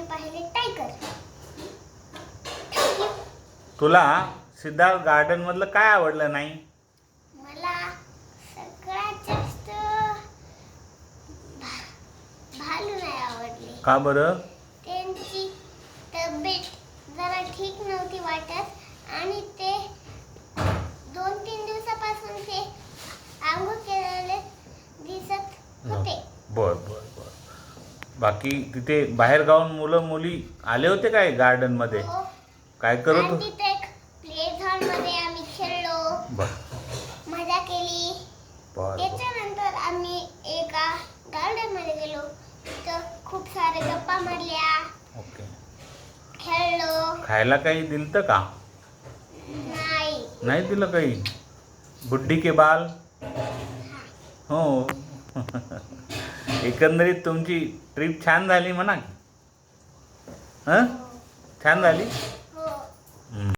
आम्ही पाहिले टायगर. तुला सिद्धार्थ गार्डन मधलं काय आवडलं नाही? मला सगळ्यात जास्त भालू नाही आवडले. का बरं? त्यांची तब्येत जरा ठीक नव्हती वाटत आणि ते 2-3 दिवसापासून ते आंघोळ केलेले दिसत होते. बर बर बर. बाकी तिथे बाहेर गावून मुलं मुली आले होते काय गार्डन मध्ये? हो. काय करत आणि होते? तिथे एक प्ले झोन मध्ये आम्ही खेळलो, बर मजा केली. बर बर. त्याच्यानंतर आम्ही एका गार्डन मध्ये गेलो. तिथं खूप सारे गप्पा मारल्या, ओके. खेळलो. खायला काही दिलतं का? नाही. नाही दिलं काही? बुड्डी के बाल. हो. एकंदरीत तुमची ट्रिप छान झाली म्हणा. हं? छान झाली? हो. हं.